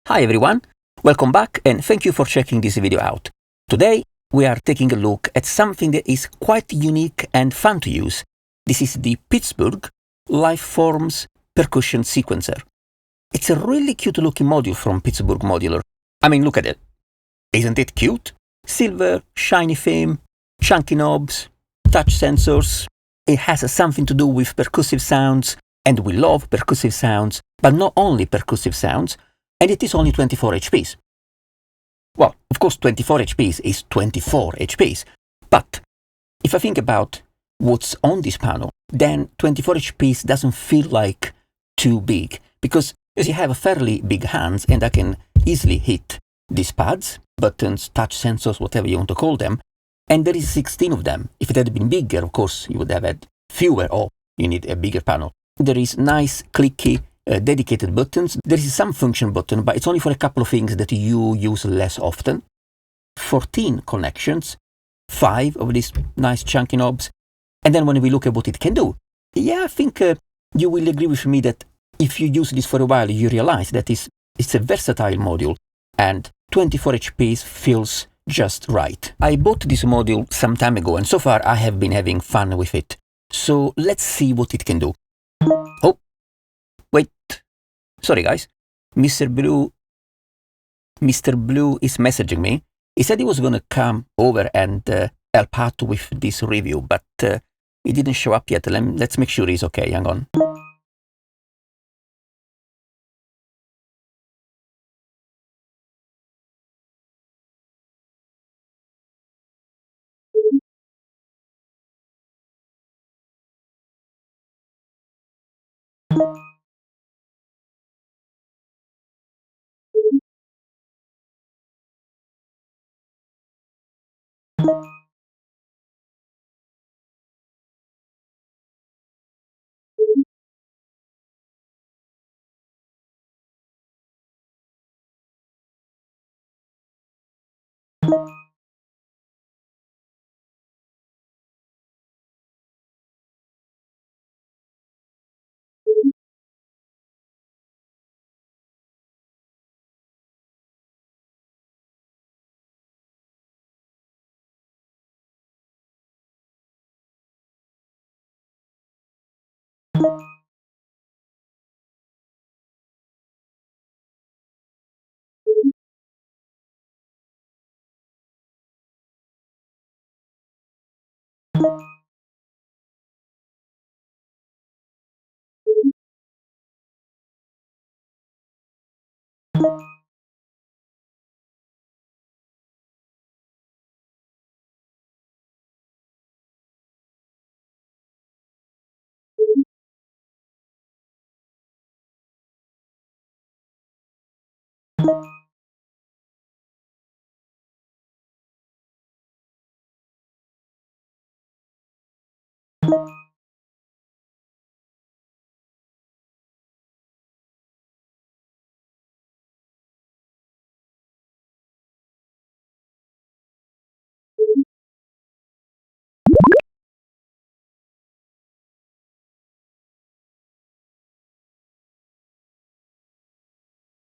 Hi everyone, welcome back and thank you for checking this video out. Today we are taking a look at something that is quite unique and fun to use. This is the Pittsburgh Lifeforms Percussion Sequencer. It's a really cute looking module from Pittsburgh Modular. I mean, look at it. Isn't it cute? Silver, shiny theme, chunky knobs, touch sensors. It has something to do with percussive sounds, and we love percussive sounds, but not only percussive sounds, and it is only 24 HPs. Well, of course 24 HPs is 24 HPs, but if I think about what's on this panel, then 24 HPs doesn't feel like too big, because as you have fairly big hands and I can easily hit these pads, buttons, touch sensors, whatever you want to call them, and there is 16 of them. If it had been bigger, of course, you would have had fewer, or you need a bigger panel. There is nice, clicky, dedicated buttons. There is some function button, but it's only for a couple of things that you use less often. 14 connections, 5 of these nice chunky knobs. And then when we look at what it can do, yeah, I think you will agree with me that if you use this for a while, you realize that it's a versatile module, and 24 HPs feels just right. I bought this module some time ago, and so far I have been having fun with it. So let's see what it can do. Oh, wait. Sorry guys. Mr. Blue is messaging me. He said he was going to come over and help out with this review, but he didn't show up yet. Let's make sure he's okay. Hang on.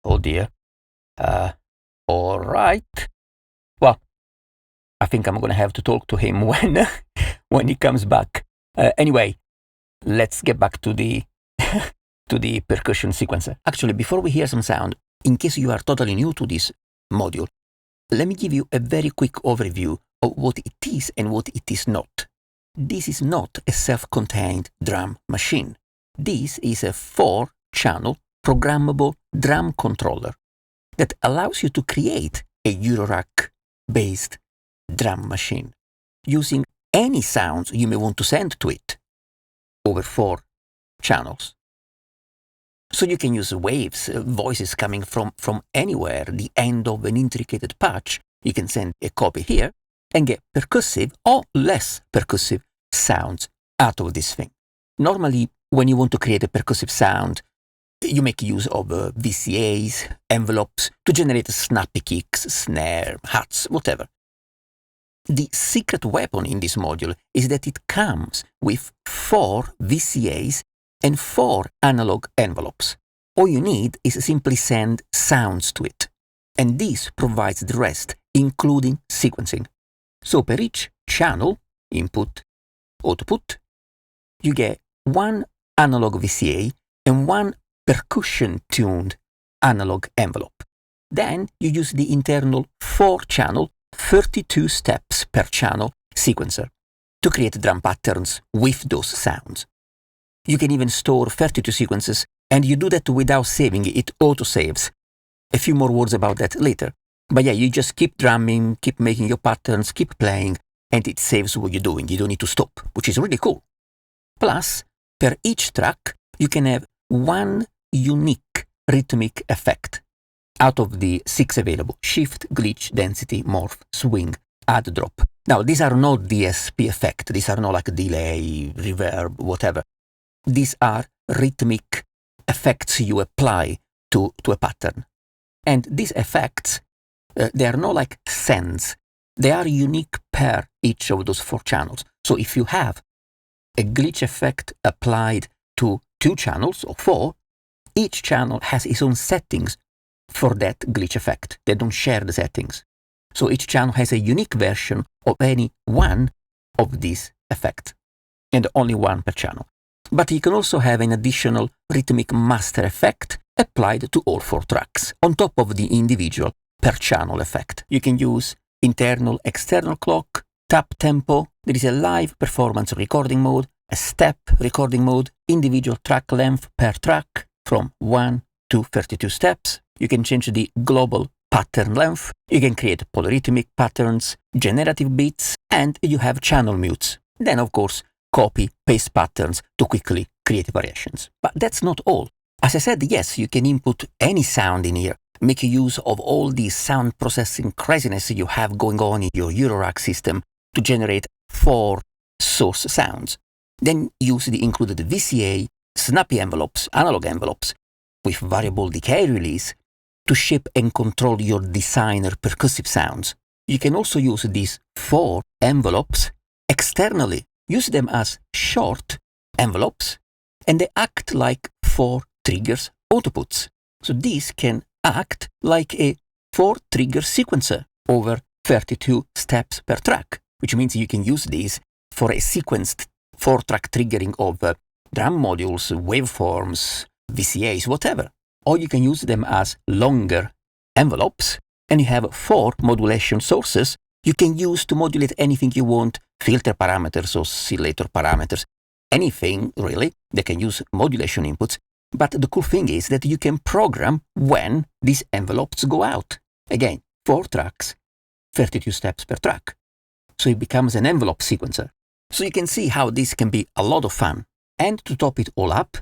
Oh dear. All right. Well, I think I'm going to have to talk to him when he comes back. Anyway, let's get back to the to the percussion sequencer. Actually, before we hear some sound, in case you are totally new to this module, let me give you a very quick overview of what it is and what it is not. This is not a self-contained drum machine. This is a 4-channel programmable drum controller that allows you to create a Eurorack-based drum machine using any sounds you may want to send to it over 4 channels. So you can use waves, voices coming from anywhere, the end of an intricate patch. You can send a copy here and get percussive or less percussive sounds out of this thing. Normally, when you want to create a percussive sound, you make use of VCAs, envelopes, to generate snappy kicks, snare, hats, whatever. The secret weapon in this module is that it comes with 4 VCAs and 4 analog envelopes. all you need is simply send sounds to it. And this provides the rest, including sequencing. So per each channel, input, output, you get one analog VCA and one percussion-tuned analog envelope. Then you use the internal 4-channel, 32 steps per channel sequencer to create drum patterns with those sounds. You can even store 32 sequences, and you do that without saving it auto-saves. A few more words about that later. But yeah, you just keep drumming, keep making your patterns, keep playing, and it saves what you're doing. You don't need to stop, which is really cool. Plus, per each track, you can have one unique rhythmic effect out of the 6 available: shift, glitch, density, morph, swing, add, drop. Now, these are not DSP effects. These are not like delay, reverb, whatever. These are rhythmic effects you apply to a pattern. And these effects, they are not like sends. They are unique per each of those 4 channels. So if you have a glitch effect applied to 2 channels or 4, each channel has its own settings for that glitch effect. They don't share the settings. So each channel has a unique version of any one of these effects, and only one per channel. But you can also have an additional rhythmic master effect applied to all 4 tracks, on top of the individual per channel effect. You can use internal, external clock, tap tempo. There is a live performance recording mode, a step recording mode, individual track length per track from 1 to 32 steps. You can change the global pattern length. You can create polyrhythmic patterns, generative beats, and you have channel mutes. Then, of course, copy, paste patterns to quickly create variations. But that's not all. As I said, yes, you can input any sound in here, make use of all the sound processing craziness you have going on in your Eurorack system to generate 4 source sounds. Then use the included VCA, snappy envelopes, analog envelopes, with variable decay release to shape and control your designer percussive sounds. You can also use these 4 envelopes externally. Use them as short envelopes, and they act like 4 triggers outputs. So these can act like a 4-trigger sequencer over 32 steps per track, which means you can use these for a sequenced 4-track triggering of drum modules, waveforms, VCAs, whatever. Or you can use them as longer envelopes, and you have 4 modulation sources you can use to modulate anything you want, filter parameters, oscillator parameters, anything really. They can use modulation inputs, but the cool thing is that you can program when these envelopes go out. Again, 4 tracks, 32 steps per track. So it becomes an envelope sequencer. So you can see how this can be a lot of fun. And to top it all up,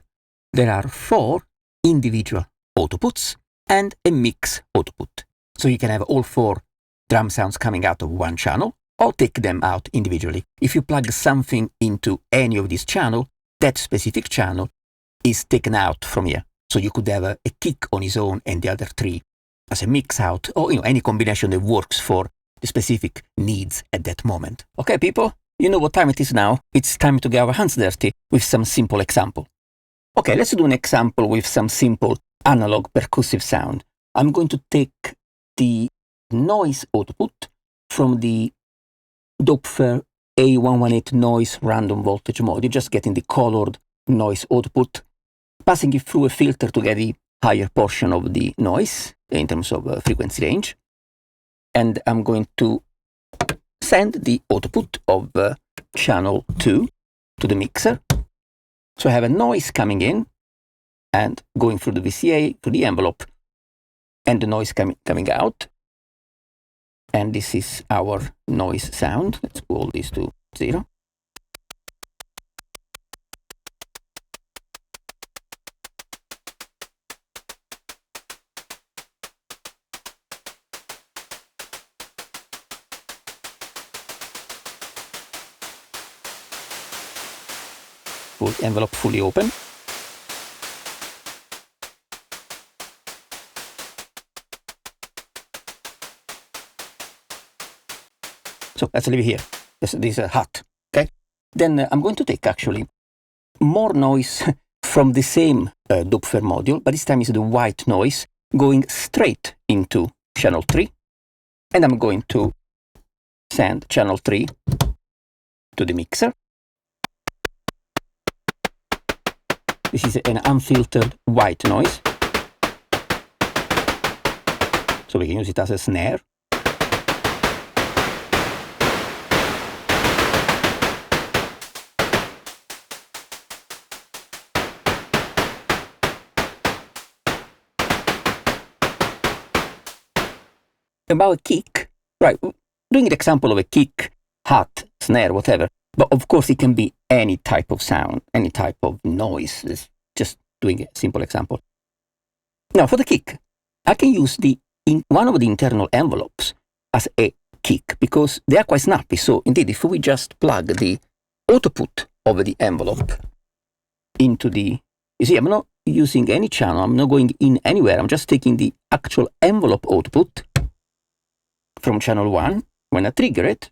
there are 4 individual outputs and a mix output. So you can have all 4 drum sounds coming out of one channel, or take them out individually. If you plug something into any of these channels, that specific channel is taken out from here. So you could have a kick on its own and the other 3 as a mix out, or any combination that works for the specific needs at that moment. Okay, people, you know what time it is now. It's time to get our hands dirty with some simple example. Okay, let's do an example with some simple analog percussive sound. I'm going to take the noise output from the Doppler A118 noise random voltage mode. You're just getting the colored noise output, passing it through a filter to get the higher portion of the noise in terms of frequency range. And I'm going to send the output of channel 2 to the mixer. So I have a noise coming in and going through the VCA, through the envelope, and the noise coming out. And this is our noise sound. Let's pull this to 0. Envelope fully open. So let's leave it here. This is hot. Okay. Then I'm going to take actually more noise from the same Doppler module, but this time is the white noise going straight into channel 3. And I'm going to send channel 3 to the mixer. This is an unfiltered white noise. So we can use it as a snare. About a kick, right, doing an example of a kick, hat, snare, whatever, but of course it can be any type of sound, any type of noise. It's just doing a simple example. Now for the kick, I can use one of the internal envelopes as a kick because they are quite snappy. So indeed, if we just plug the output of the envelope into the, you see, I'm not using any channel, I'm not going in anywhere, I'm just taking the actual envelope output from channel 1. When I trigger it,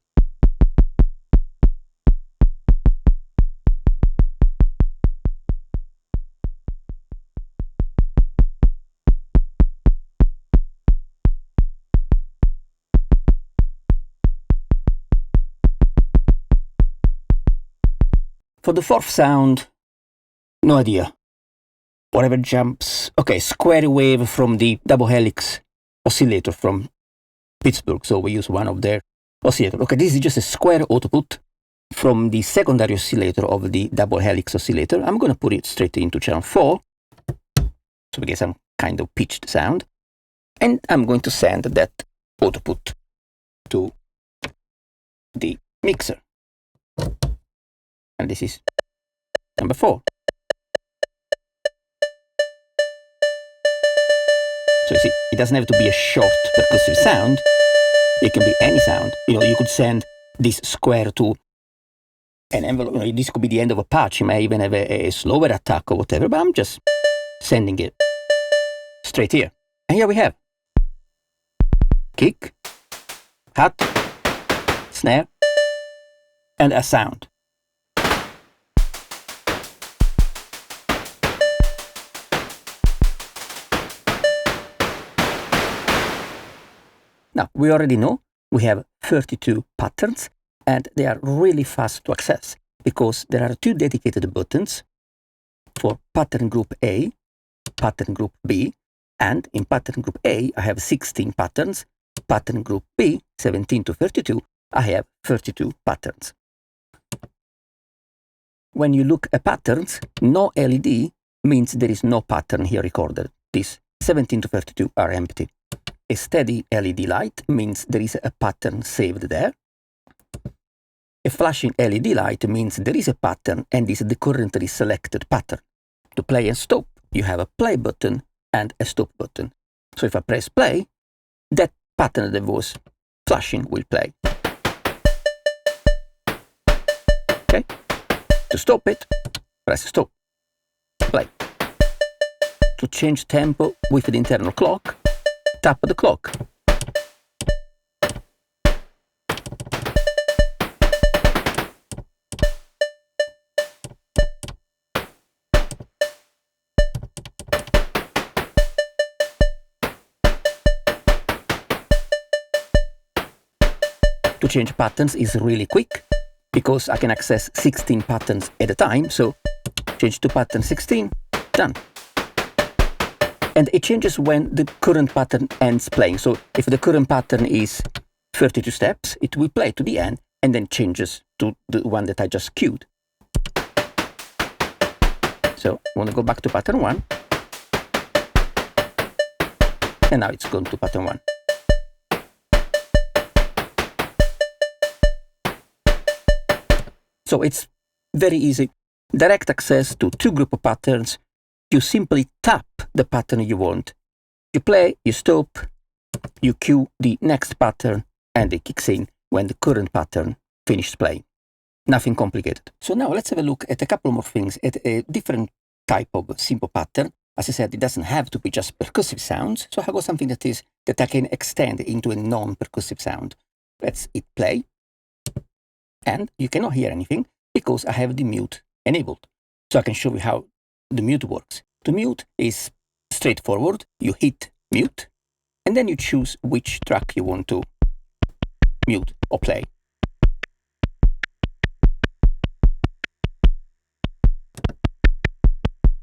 for the fourth sound, no idea. Whatever jumps, okay, square wave from the double helix oscillator from Pittsburgh, so we use one of their oscillator. Okay, this is just a square output from the secondary oscillator of the double helix oscillator. I'm going to put it straight into channel 4, so we get some kind of pitched sound. And I'm going to send that output to the mixer. And this is number 4. So you see, it doesn't have to be a short percussive sound. It can be any sound. You know, you could send this square to an envelope. You know, this could be the end of a patch. You may even have a slower attack or whatever, but I'm just sending it straight here. And here we have kick, hat, snare, and a sound. Now, we already know we have 32 patterns, and they are really fast to access because there are 2 dedicated buttons for pattern group A, pattern group B, and in pattern group A, I have 16 patterns. Pattern group B, 17 to 32, I have 32 patterns. When you look at patterns, no LED means there is no pattern here recorded. These 17 to 32 are empty. A steady LED light means there is a pattern saved there. A flashing LED light means there is a pattern and is the currently selected pattern. To play and stop, you have a play button and a stop button. So if I press play, that pattern that was flashing will play. Okay? To stop it, press stop. Play. To change tempo with the internal clock, tap the clock. To change patterns is really quick because I can access 16 patterns at a time. So change to pattern 16, done. And it changes when the current pattern ends playing. So if the current pattern is 32 steps, it will play to the end and then changes to the one that I just cued. So I want to go back to pattern 1. And now it's gone to pattern 1. So it's very easy. Direct access to 2 group of patterns. You simply tap the pattern you want. You play, you stop, you cue the next pattern, and it kicks in when the current pattern finishes playing. Nothing complicated. So now let's have a look at a couple more things, at a different type of simple pattern. As I said, it doesn't have to be just percussive sounds, so I got something that I can extend into a non-percussive sound. Let's hit play, and you cannot hear anything because I have the mute enabled. So I can show you how the mute works. To mute is straightforward. You hit mute, and then you choose which track you want to mute or play.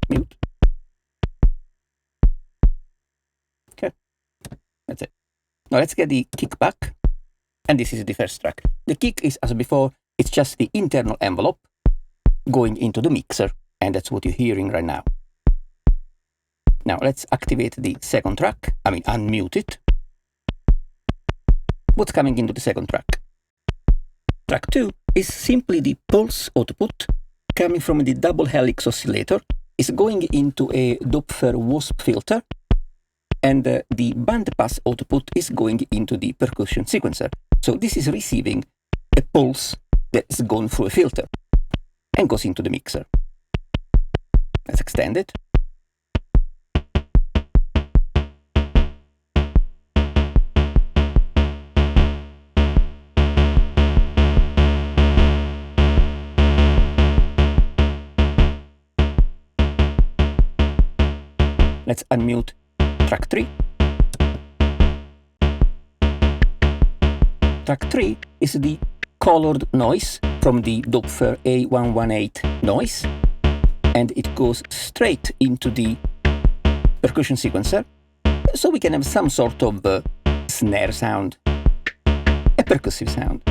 Mute. Okay, that's it. Now let's get the kick back, and this is the first track. The kick is, as before, it's just the internal envelope going into the mixer, and that's what you're hearing right now. Now let's activate the second track, unmute it. What's coming into the second track? Track 2 is simply the pulse output coming from the double helix oscillator. It's going into a Doppler Wasp filter, and the bandpass output is going into the percussion sequencer. So this is receiving a pulse that's gone through a filter and goes into the mixer. Let's extend it. Let's unmute track 3. Track 3 is the colored noise from the Doppler A118 noise, and it goes straight into the percussion sequencer, so we can have some sort of snare sound, a percussive sound.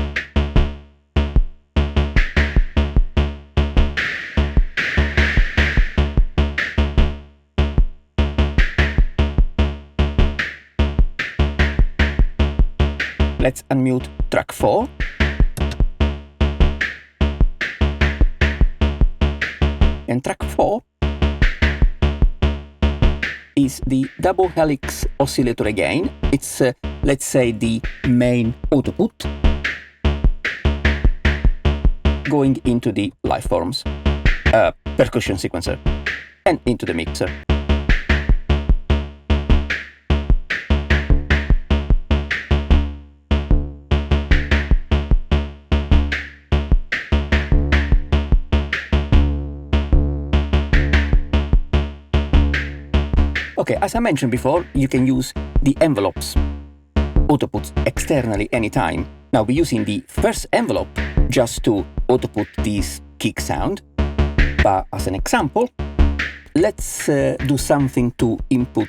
Let's unmute track 4. And track 4 is the double helix oscillator again. It's, let's say, the main output going into the Lifeforms percussion sequencer and into the mixer. Okay, as I mentioned before, you can use the envelopes outputs externally anytime. Now we're using the first envelope just to output this kick sound, but as an example, let's do something to input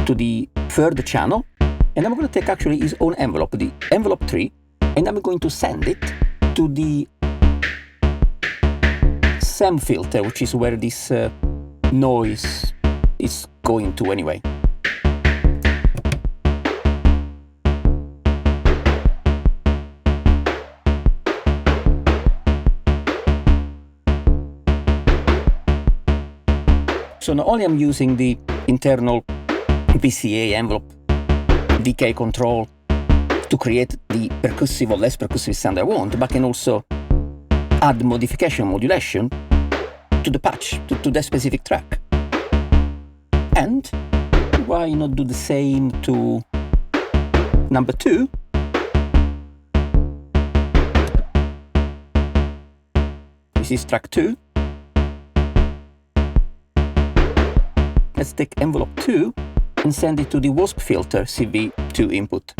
to the third channel, and I'm going to take actually his own envelope, the envelope 3, and I'm going to send it to the SEM filter, which is where this noise is going to anyway. So not only I'm using the internal VCA envelope decay control to create the percussive or less percussive sound I want, but I can also add modification, modulation to the patch, to that specific track. And why not do the same to number 2? This is track 2. Let's take envelope 2 and send it to the Wasp filter CV2 input.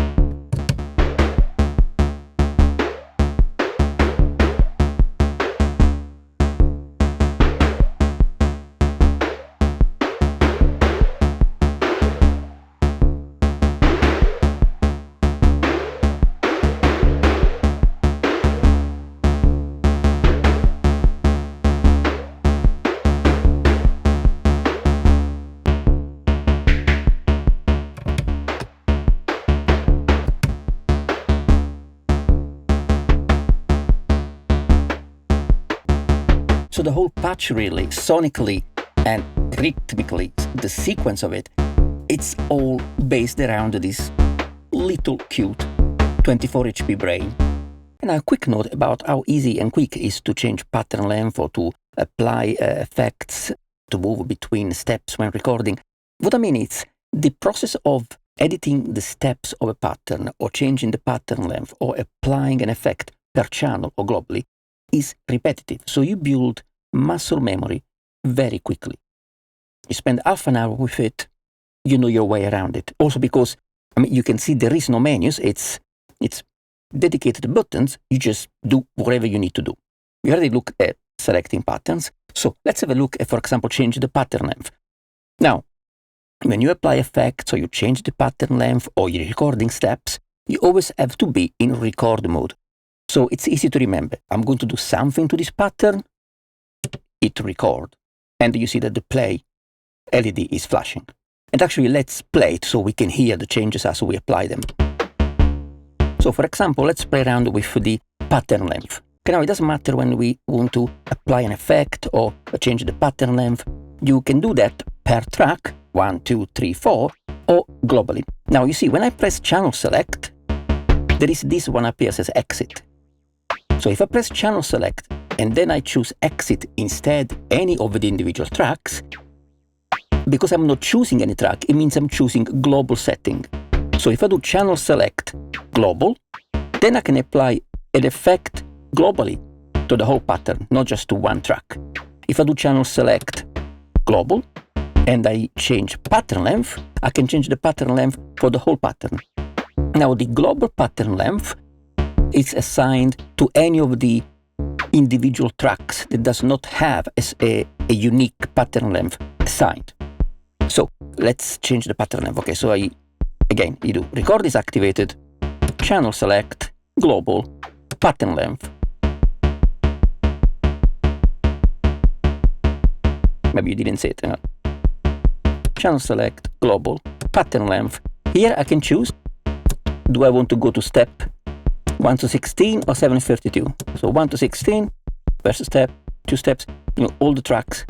So the whole patch really, sonically and rhythmically, the sequence of it, it's all based around this little cute 24 HP brain. And a quick note about how easy and quick it is to change pattern length or to apply effects, to move between steps when recording. What I mean is the process of editing the steps of a pattern or changing the pattern length or applying an effect per channel or globally is repetitive. So you build muscle memory very quickly. You spend half an hour with it, you know your way around it. Also because, I mean, you can see there is no menus, it's dedicated buttons, you just do whatever you need to do. We already looked at selecting patterns, so let's have a look at, for example, change the pattern length. Now, when you apply effects or you change the pattern length or your recording steps, you always have to be in record mode. So it's easy to remember. I'm going to do something to this pattern, hit record, and you see that the play LED is flashing. And actually, let's play it so we can hear the changes as we apply them. So for example, let's play around with the pattern length. Okay, now it doesn't matter when we want to apply an effect or change the pattern length. You can do that per track, 1, 2, 3, 4, or globally. Now you see, when I press channel select, there is this one appears as exit. So if I press channel select and then I choose exit instead any of the individual tracks, because I'm not choosing any track, it means I'm choosing global setting. So if I do channel select global, then I can apply an effect globally to the whole pattern, not just to one track. If I do channel select global and I change pattern length, I can change the pattern length for the whole pattern. Now the global pattern length is assigned to any of the individual tracks that does not have a unique pattern length assigned. So let's change the pattern length. Okay, so again, you do record is activated, channel select, global, pattern length. Maybe you didn't say it. Channel select, global, pattern length. Here I can choose, do I want to go to step 1 to 16 or 732? So 1 to 16, first step, 2 steps, all the tracks.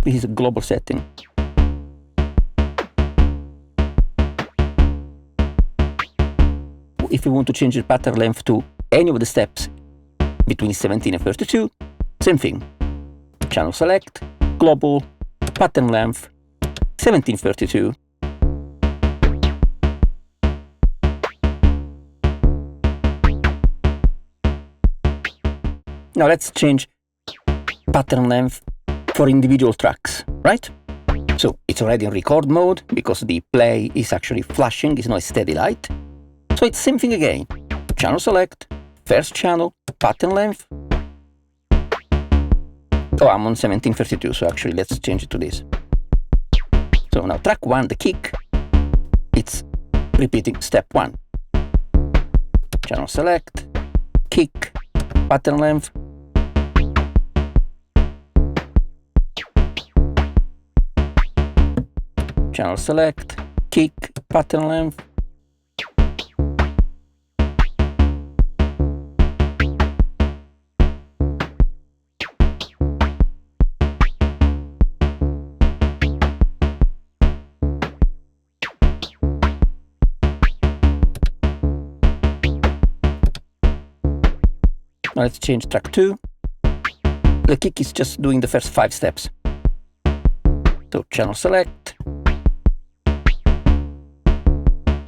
This is a global setting. If you want to change the pattern length to any of the steps between 17 and 32, same thing. Channel select, global, pattern length, 1732. Now let's change pattern length for individual tracks, right? So it's already in record mode because the play is actually flashing, it's not a steady light. So it's same thing again. Channel select, first channel, pattern length. Oh, I'm on 1732, so actually let's change it to this. So now track 1, the kick, it's repeating step 1. Channel select, kick, pattern length. Channel select, kick, pattern length. Now let's change track 2. The kick is just doing the first 5 steps. So channel select.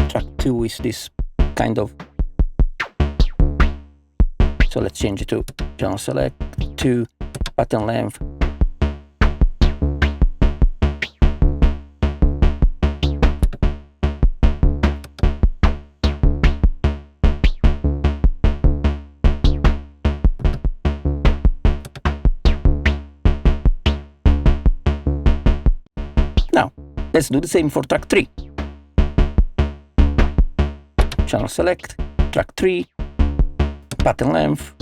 Track 2 is this kind of. So let's change it to channel select 2, pattern length. Now, let's do the same for track 3. Channel select, track 3, pattern length.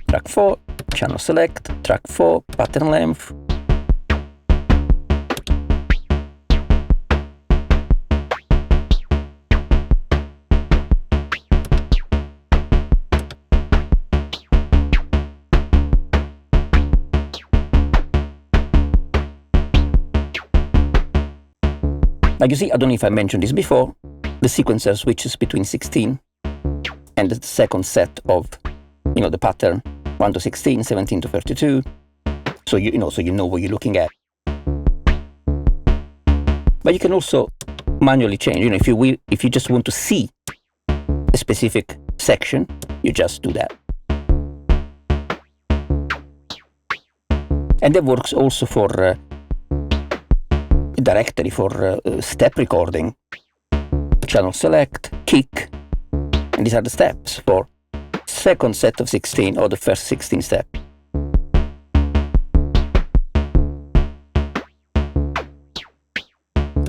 Track 4, channel select, track 4, pattern length. Now you see, I don't know if I mentioned this before, the sequencer switches between 16 and the second set of, the pattern 1 to 16, 17 to 32. So you know what you're looking at. But you can also manually change. You know, if you just want to see a specific section, you just do that. And that works also for directory for step recording. Channel select, kick, and these are the steps for second set of 16 or the first 16 step.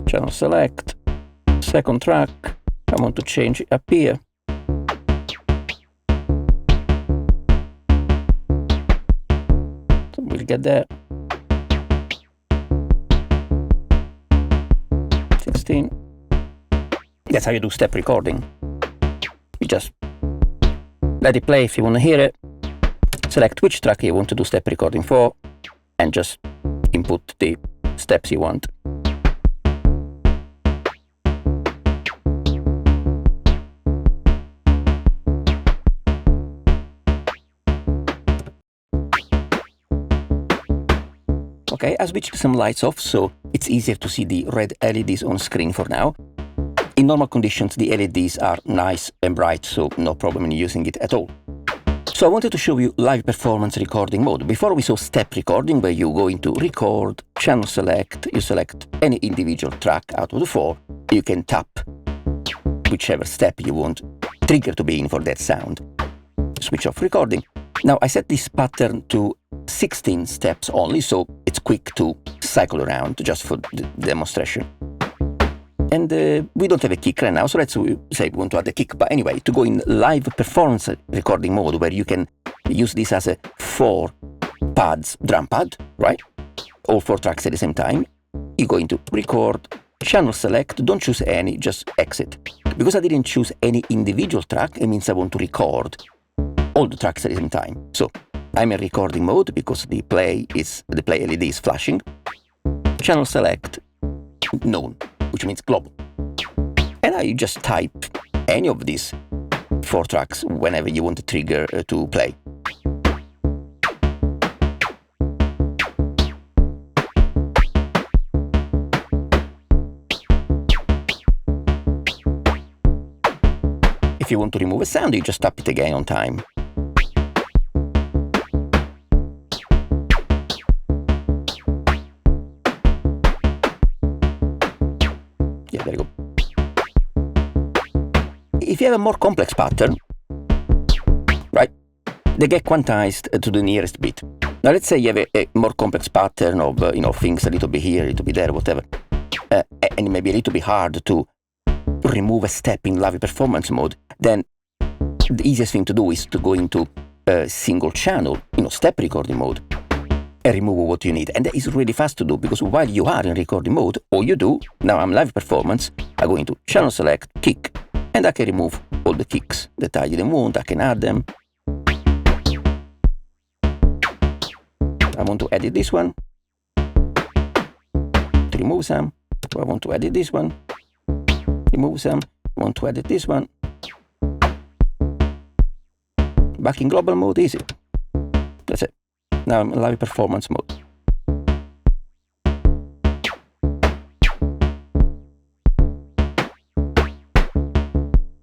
Channel select, second track, I want to change it up here. So we'll get there. 16. That's how you do step recording. You just let it play if you want to hear it, select which track you want to do step recording for, and just input the steps you want. Okay, I switched some lights off so it's easier to see the red LEDs on screen for now. In normal conditions, the LEDs are nice and bright, so no problem in using it at all. So I wanted to show you live performance recording mode. Before we saw step recording, where you go into record, channel select, you select any individual track out of the 4, you can tap whichever step you want trigger to be in for that sound. Switch off recording. Now I set this pattern to 16 steps only, so it's quick to cycle around just for the demonstration. And we don't have a kick right now, so let's say we want to add a kick. But anyway, to go in live performance recording mode, where you can use this as a 4 pads drum pad, right? All 4 tracks at the same time. You go into record, channel select, don't choose any, just exit. Because I didn't choose any individual track, it means I want to record all the tracks at the same time. So I'm in recording mode because the play LED is flashing. Channel select, none, which means global. And I just type any of these 4 tracks whenever you want the trigger to play. If you want to remove a sound, you just tap it again on time. Yeah, there you go. If you have a more complex pattern, right, they get quantized to the nearest bit. Now let's say you have a more complex pattern of things a little bit here, a little bit there, whatever, and it may be a little bit hard to remove a step in live performance mode. Then the easiest thing to do is to go into a single channel, step recording mode, and remove what you need. And that is really fast to do, because while you are in recording mode, all you do, now I'm live performance, I go into channel select, kick, and I can remove all the kicks that I didn't want, I can add them. I want to edit this one, to remove some, I want to edit this one, remove some, I want to edit this one. Back in global mode, easy. That's it. Now I'm in live performance mode.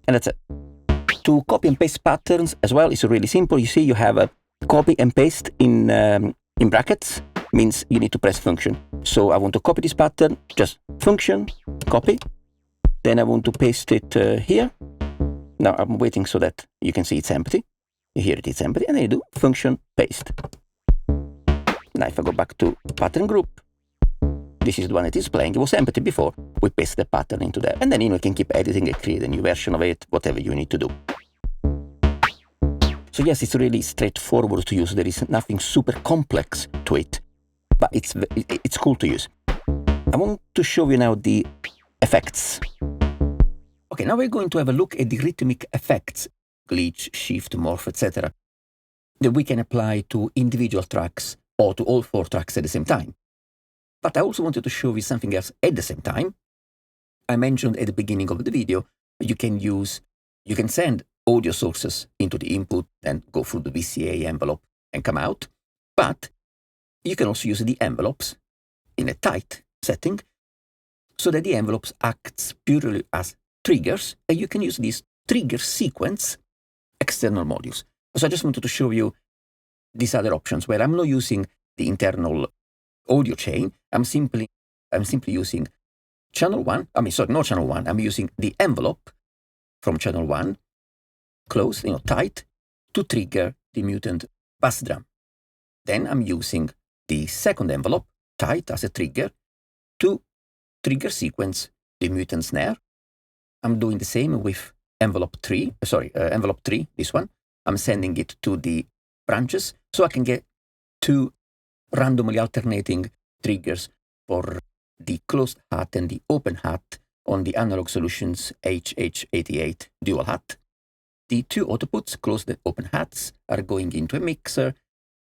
And that's it. To copy and paste patterns as well is really simple. You see, you have a copy and paste in brackets, means you need to press function. So I want to copy this pattern, just function, copy. Then I want to paste it here. Now I'm waiting so that you can see it's empty. Here it is empty, and then you do function paste. Now if I go back to pattern group, this is the one that is playing. It was empty before. We paste the pattern into there, and then you can keep editing and create a new version of it, whatever you need to do. So yes, it's really straightforward to use. There is nothing super complex to it, but it's cool to use. I want to show you now the effects. Okay, now we're going to have a look at the rhythmic effects, glitch, shift, morph, etc., that we can apply to individual tracks or to all 4 tracks at the same time. But I also wanted to show you something else at the same time. I mentioned at the beginning of the video, you can send audio sources into the input and go through the VCA envelope and come out, but you can also use the envelopes in a tight setting so that the envelopes acts purely as triggers, and you can use this trigger sequence external modules. So I just wanted to show you these other options where I'm not using the internal audio chain. I'm simply using channel 1. Not channel 1. I'm using the envelope from channel 1, closed, tight, to trigger the mutant bass drum. Then I'm using the second envelope, tight as a trigger, to trigger sequence the mutant snare. I'm doing the same with envelope 3, this one. I'm sending it to the branches so I can get two randomly alternating triggers for the closed hat and the open hat on the Analog Solutions HH88 dual hat. The two outputs, closed and open hats, are going into a mixer.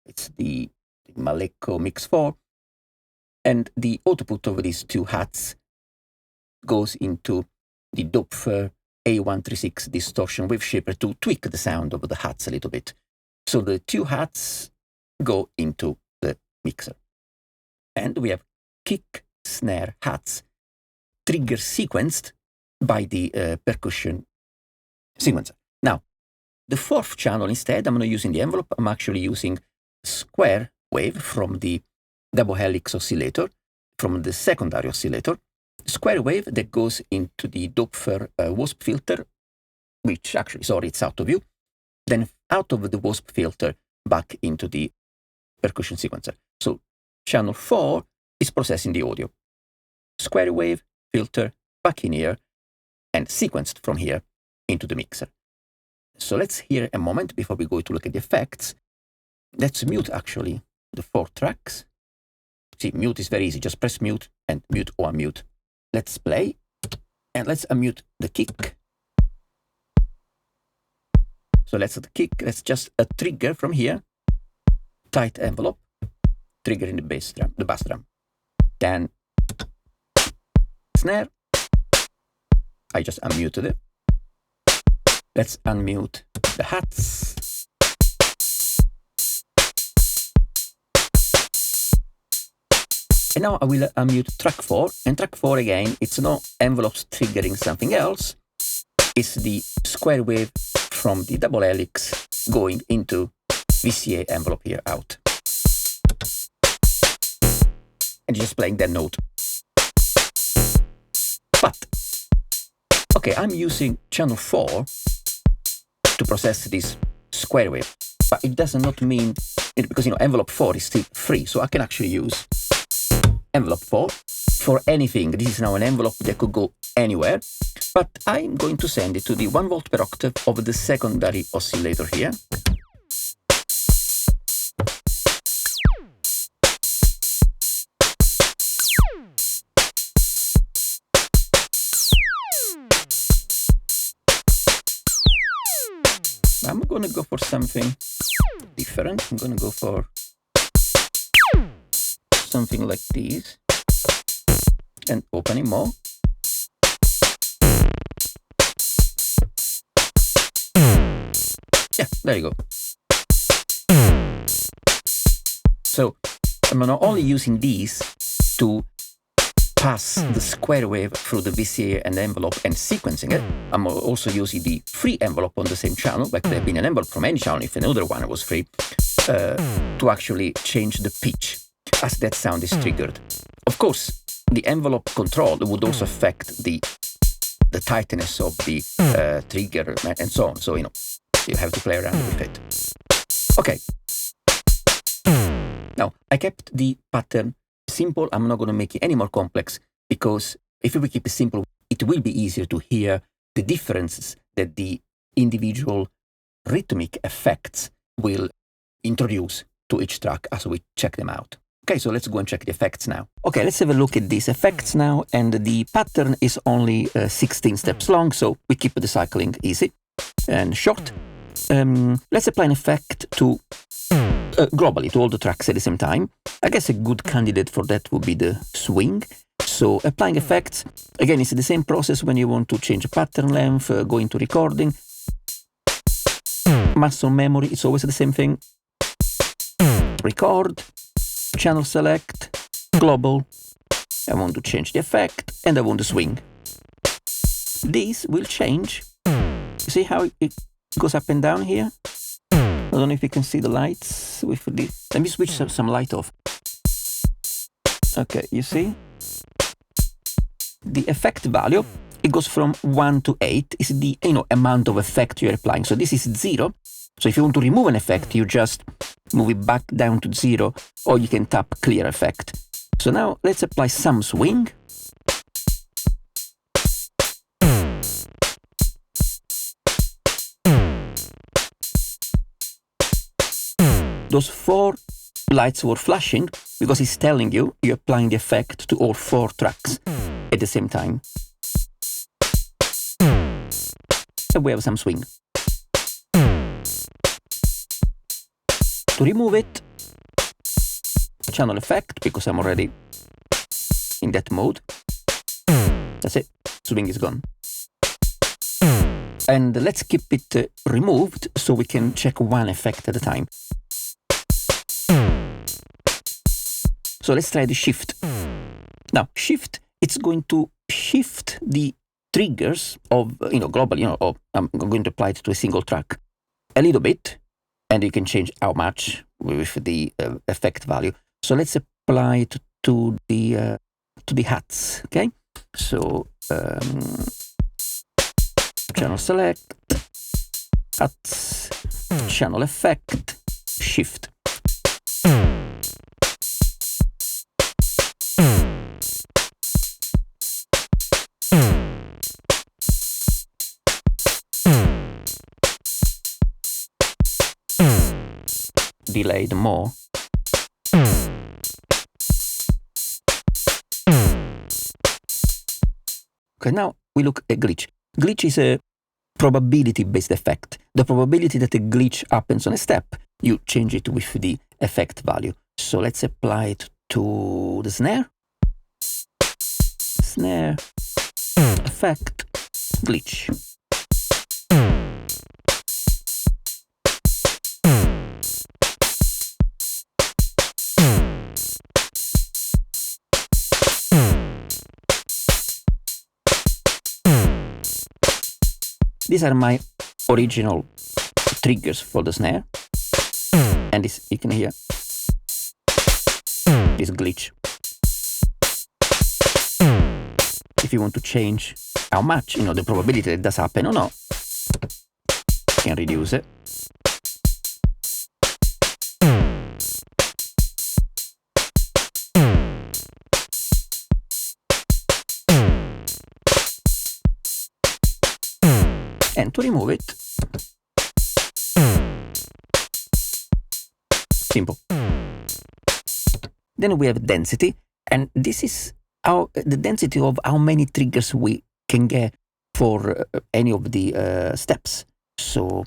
It's the Maleco Mix 4. And the output of these two hats goes into the Doppler A136 distortion wave shaper to tweak the sound of the hats a little bit. So the two hats go into the mixer. And we have kick, snare, hats trigger sequenced by the Percussion Sequencer. Now, the fourth channel instead, I'm not using the envelope, I'm actually using square wave from the double helix oscillator, from the secondary oscillator. Square wave that goes into the Doppler wasp filter, which actually, sorry, it's out of view. Then out of the wasp filter back into the Percussion Sequencer. So channel 4 is processing the audio. Square wave, filter, back in here, and sequenced from here into the mixer. So let's hear a moment before we go to look at the effects. Let's mute actually the 4 tracks. See, mute is very easy. Just press mute and mute or unmute. Let's play and let's unmute the kick. So let's that's just a trigger from here. Tight envelope, trigger in the bass drum. Then snare. I just unmuted it. Let's unmute the hats. And now I will unmute track 4. And track 4 again, it's not envelopes triggering something else. It's the square wave from the double helix going into VCA envelope here out. And just playing that note. But, okay, I'm using channel 4 to process this square wave. But it does not mean, because envelope 4 is still free, so I can actually use envelope 4 for anything. This is now an envelope that could go anywhere, but I'm going to send it to the 1 volt per octave of the secondary oscillator here. I'm going to go for something different. I'm going to go for something like this and opening more. Yeah, there you go. So I'm not only using these to pass the square wave through the VCA and the envelope and sequencing it, I'm also using the free envelope on the same channel, like there have been an envelope from any channel if another one was free, to actually change the pitch as that sound is triggered. Of course, the envelope control would also affect the tightness of the trigger and so on. So, you have to play around with it. Okay. Now, I kept the pattern simple. I'm not going to make it any more complex because if we keep it simple, it will be easier to hear the differences that the individual rhythmic effects will introduce to each track as we check them out. Okay, so let's go and check the effects now. Okay, let's have a look at these effects now, and the pattern is only 16 steps long, so we keep the cycling easy and short. Let's apply an effect to globally to all the tracks at the same time. I guess a good candidate for that would be the swing. So applying effects, again, it's the same process when you want to change a pattern length, go into recording. Muscle memory, it's always the same thing. Record, channel select, global, I want to change the effect, and I want to swing. This will change. See how it goes up and down here? I don't know if you can see the lights with this. Let me switch some light off. Okay, you see? The effect value, it goes from 1 to 8. Is the amount of effect you're applying. So this is 0. So if you want to remove an effect, you just move it back down to 0, or you can tap clear effect. So now let's apply some swing. Those 4 lights were flashing because it's telling you you're applying the effect to all 4 tracks at the same time. And we have some swing. To remove it, channel effect, because I'm already in that mode. That's it, swing is gone. And let's keep it removed so we can check one effect at a time. So let's try the shift. Now, shift, it's going to shift the triggers of, globally, I'm going to apply it to a single track a little bit, and you can change how much with the effect value. So let's apply it to the hats, okay? So, channel select, hats, channel effect, shift. Delayed more. Okay, now we look at glitch. Glitch is a probability-based effect. The probability that a glitch happens on a step, you change it with the effect value. So let's apply it to the snare. Snare, effect, glitch. These are my original triggers for the snare, and this, you can hear this glitch. If you want to change how much, the probability that it does happen or not, you can reduce it. And to remove it, simple. Then we have density, and this is the density of how many triggers we can get for any of the steps. So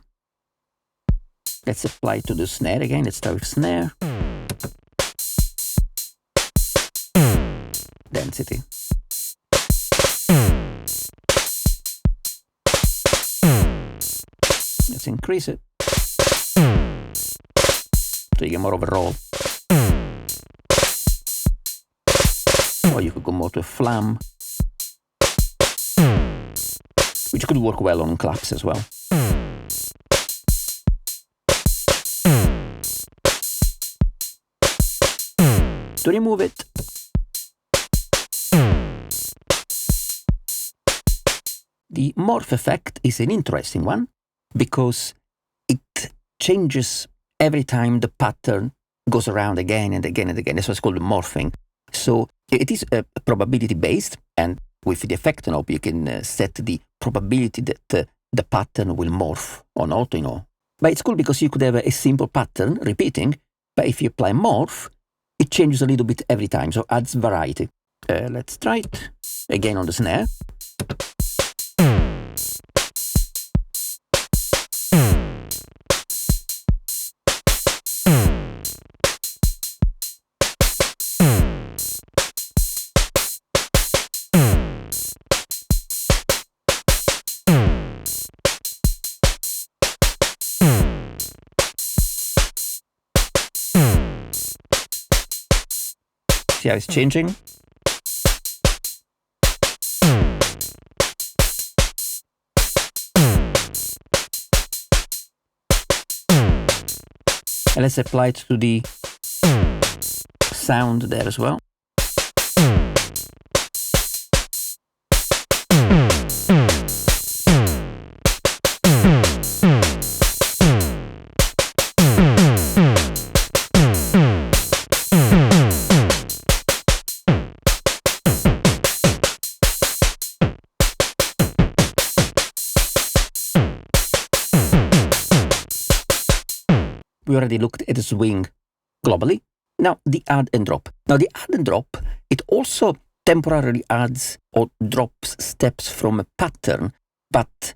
let's apply to the snare again. Let's start with snare. Density. Let's increase it. So you get more of a roll. Or you could go more to a flam, which could work well on claps as well. To remove it, the morph effect is an interesting one, because it changes every time the pattern goes around again and again and again. That's what's called morphing. So it is probability based, and with the effect knob you can set the probability that the pattern will morph or not, But it's cool because you could have a simple pattern repeating, but if you apply morph, it changes a little bit every time, so adds variety. Let's try it again on the snare. See how it's changing? And let's apply it to the sound there as well. We already looked at the swing globally. Now the add and drop. Now the add and drop, it also temporarily adds or drops steps from a pattern, but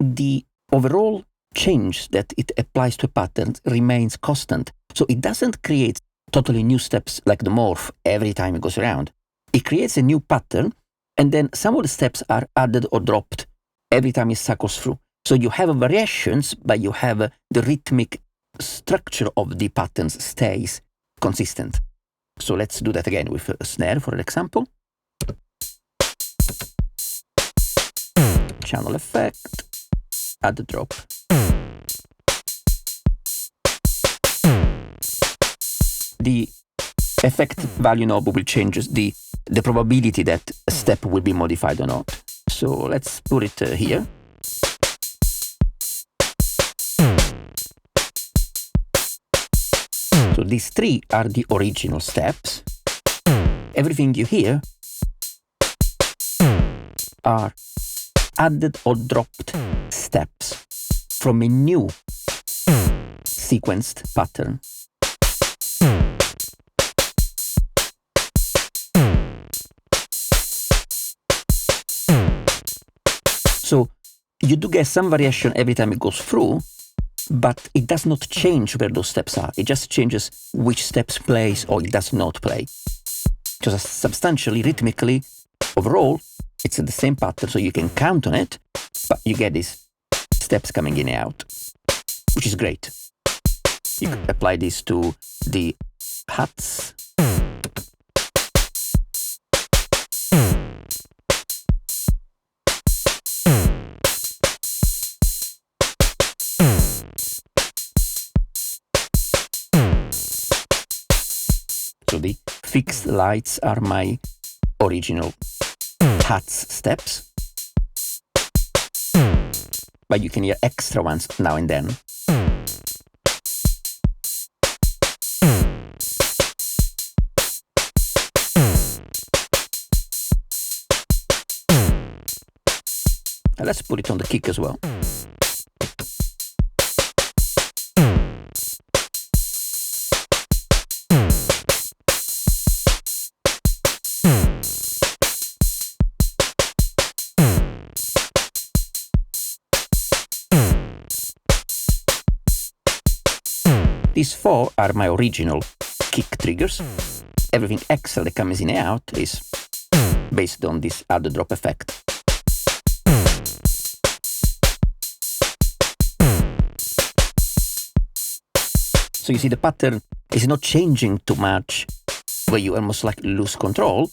the overall change that it applies to a pattern remains constant. So it doesn't create totally new steps like the morph every time it goes around. It creates a new pattern, and then some of the steps are added or dropped every time it cycles through. So you have variations, but you have the rhythmic structure of the patterns stays consistent. So let's do that again with a snare, for example. Channel effect, add the drop. The effect value knob will change the probability that a step will be modified or not. So let's put it here. So these three are the original steps. Everything you hear are added or dropped steps from a new sequenced pattern. So you do get some variation every time it goes through, but it does not change where those steps are. It just changes which steps plays or it does not play. Just substantially, rhythmically, overall, it's the same pattern, so you can count on it, but you get these steps coming in and out, which is great. You could apply this to the hats. So the fixed lights are my original hats steps, but you can hear extra ones now and then. Now let's put it on the kick as well. These four are my original kick triggers. Everything extra that comes in and out is based on this add drop effect. So you see the pattern is not changing too much, where you almost like lose control.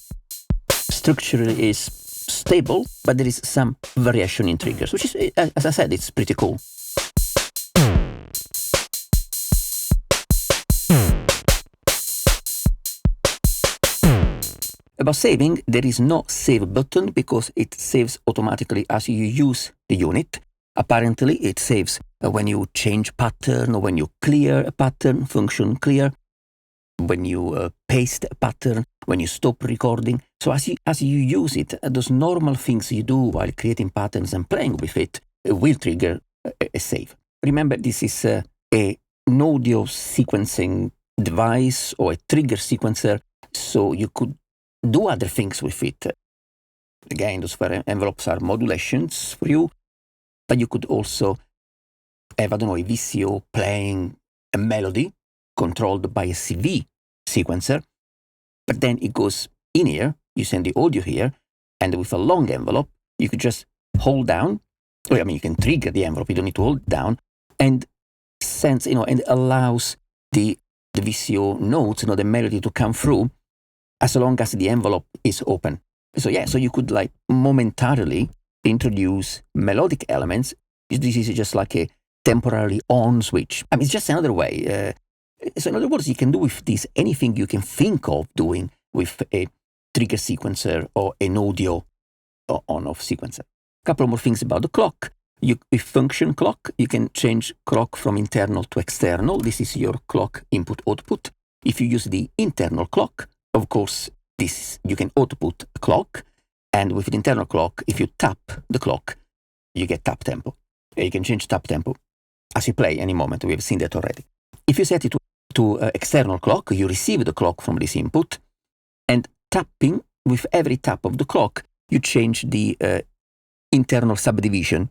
Structurally is stable, but there is some variation in triggers, which is, as I said, it's pretty cool. About saving, there is no save button because it saves automatically as you use the unit. Apparently, it saves when you change pattern or when you clear a pattern, function clear, when you paste a pattern, when you stop recording. So as you use it, those normal things you do while creating patterns and playing with it will trigger a save. Remember, this is an audio sequencing device or a trigger sequencer, so you could do other things with it. Again, those envelopes are modulations for you, but you could also have, I don't know, a VCO playing a melody controlled by a CV sequencer, but then it goes in here, you send the audio here, and with a long envelope, you could just hold down, or I mean, you can trigger the envelope, you don't need to hold it down, and sends, and allows the VCO notes, the melody to come through, as long as the envelope is open. So yeah, so you could like momentarily introduce melodic elements. This is just like a temporarily on switch. I mean, it's just another way So in other words, you can do with this anything you can think of doing with a trigger sequencer or an audio or on-off sequencer. A couple more things about the clock. With function clock, you can change clock from internal to external. This is your clock input-output. If you use the internal clock, of course, you can output a clock. And with the internal clock, if you tap the clock, you get tap tempo. You can change tap tempo as you play any moment. We have seen that already. If you set it to external clock, you receive the clock from this input. And tapping, with every tap of the clock, you change the internal subdivision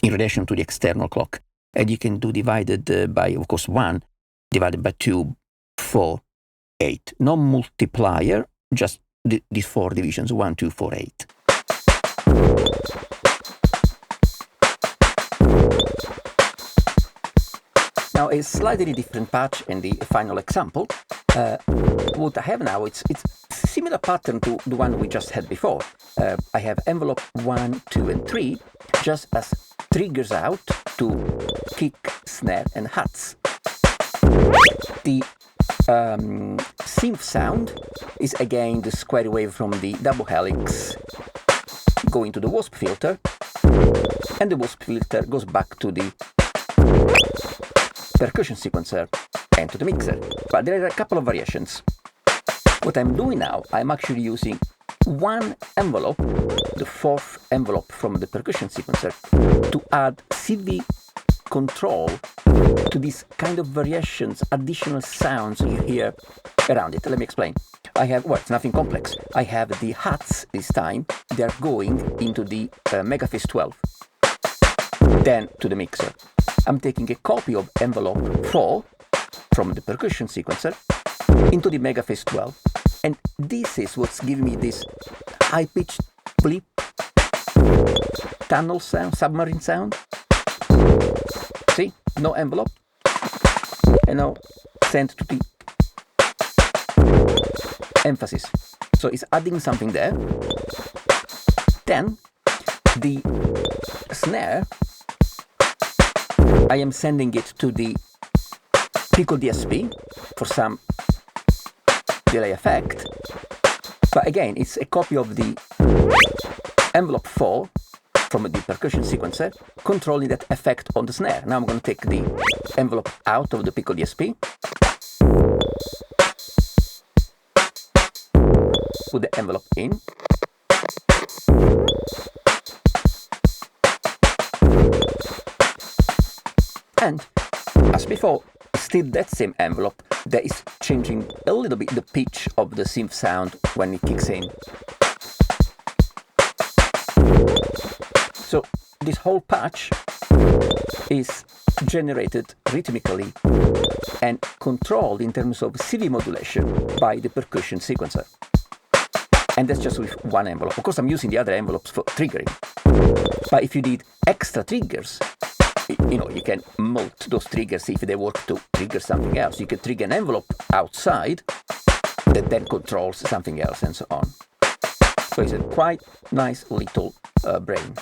in relation to the external clock. And you can do divided by, of course, 1 divided by 2, 4, 8. No multiplier, just these 4 divisions, 1, 2, 4, 8. Now, a slightly different patch in the final example. What I have now, it's similar pattern to the one we just had before. I have envelope 1, 2, and 3 just as triggers out to kick, snare, and hats. The synth sound is again the square wave from the double helix going to the wasp filter, and the wasp filter goes back to the percussion sequencer and to the mixer. But there are a couple of variations. What I'm doing now, I'm actually using one envelope, the 4th envelope from the percussion sequencer, to add CV control to these kind of variations, additional sounds you hear around it. Let me explain. I have, well, it's nothing complex. I have the hats this time. They're going into the Megaphase 12, then to the mixer. I'm taking a copy of envelope 4 from the percussion sequencer into the Megaphase 12. And this is what's giving me this high-pitched bleep, tunnel sound, submarine sound. See? No envelope. And now sent to the emphasis. So it's adding something there. Then the snare, I am sending it to the Pico DSP for some delay effect. But again, it's a copy of the envelope 4 from the percussion sequencer, controlling that effect on the snare. Now I'm going to take the envelope out of the Pico DSP, put the envelope in, and as before, still that same envelope that is changing a little bit the pitch of the synth sound when it kicks in. So this whole patch is generated rhythmically and controlled in terms of CV modulation by the percussion sequencer. And that's just with one envelope. Of course, I'm using the other envelopes for triggering. But if you need extra triggers, you can mult those triggers if they work to trigger something else. You can trigger an envelope outside that then controls something else and so on. So it's a quite nice little brain.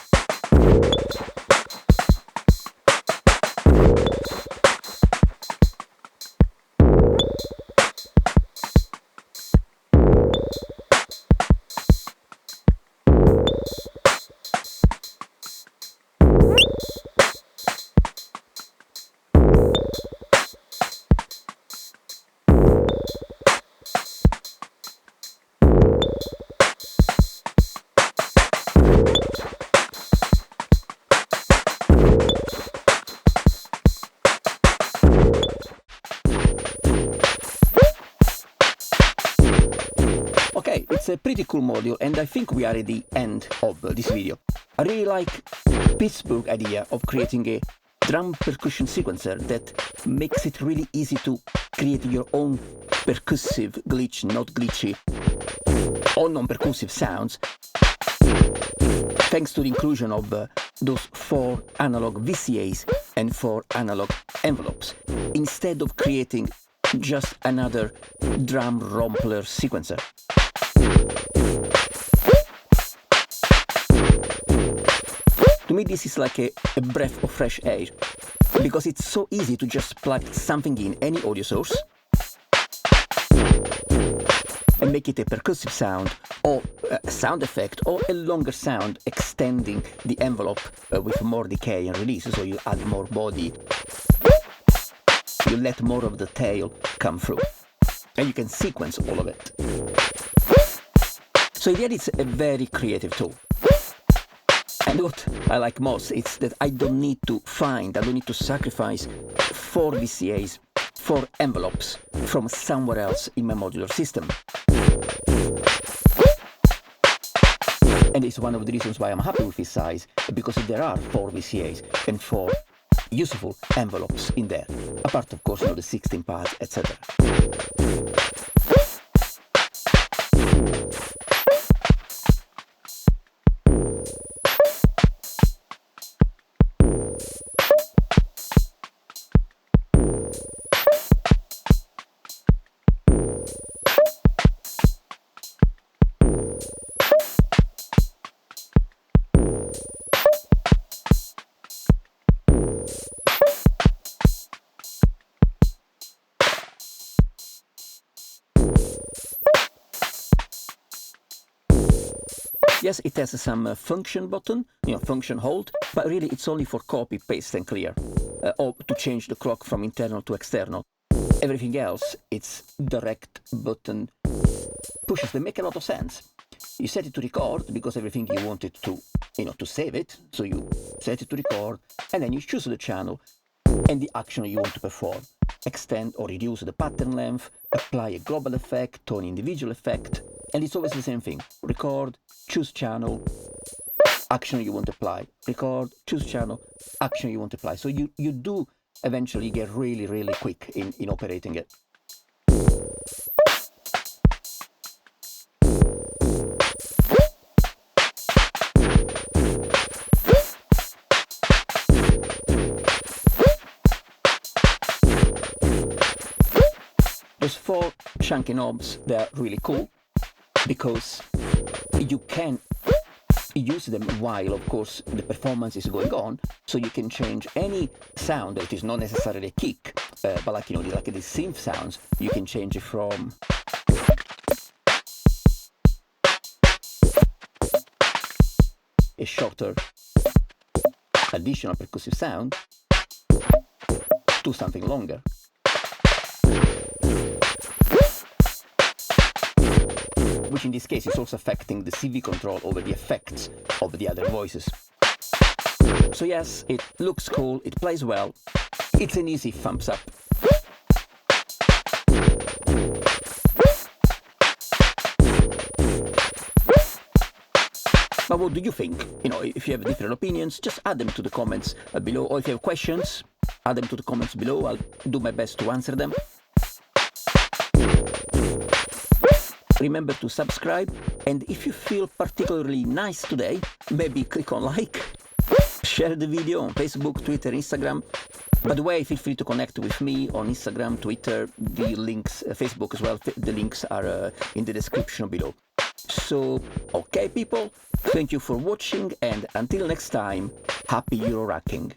Okay, it's a pretty cool module, and I think we are at the end of this video. I really like Pittsburgh idea of creating a drum percussion sequencer that makes it really easy to create your own percussive, glitch, not glitchy, or non-percussive sounds, thanks to the inclusion of those 4 analog VCAs and 4 analog envelopes, instead of creating just another drum rompler sequencer. To me, this is like a breath of fresh air. because it's so easy to just plug something in any audio source and make it a percussive sound or a sound effect or a longer sound, extending the envelope with more decay and release. So you add more body, you let more of the tail come through, and you can sequence all of it. So in the end, it's a very creative tool. And what I like most is that I don't need to sacrifice 4 VCAs, 4 envelopes from somewhere else in my modular system. And it's one of the reasons why I'm happy with this size, because there are 4 VCAs and 4 useful envelopes in there, apart of course, the 16 pads, etc. Yes, it has some function button, function hold, but really it's only for copy, paste and clear, or to change the clock from internal to external. Everything else, it's direct button pushes. They make a lot of sense. You set it to record because everything you wanted to, to save it. So you set it to record, and then you choose the channel and the action you want to perform. Extend or reduce the pattern length, apply a global effect, tone individual effect, and it's always the same thing. Record, choose channel, action you want to apply. Record, choose channel, action you want to apply. So you do eventually get really, really quick in operating it. Those 4 chunky knobs, they're really cool because you can use them while, of course, the performance is going on. So you can change any sound that is not necessarily a kick, but like the synth sounds, you can change it from a shorter additional percussive sound to something longer. Which in this case is also affecting the CV control over the effects of the other voices. So yes, it looks cool, it plays well, it's an easy thumbs up. But what do you think? If you have different opinions, just add them to the comments below, or if you have questions, add them to the comments below. I'll do my best to answer them. Remember to subscribe, and if you feel particularly nice today, maybe click on like, share the video on Facebook, Twitter, Instagram. By the way, feel free to connect with me on Instagram, Twitter, the links, Facebook as well. The links are in the description below. So, okay people, thank you for watching, and until next time, happy Euroracking.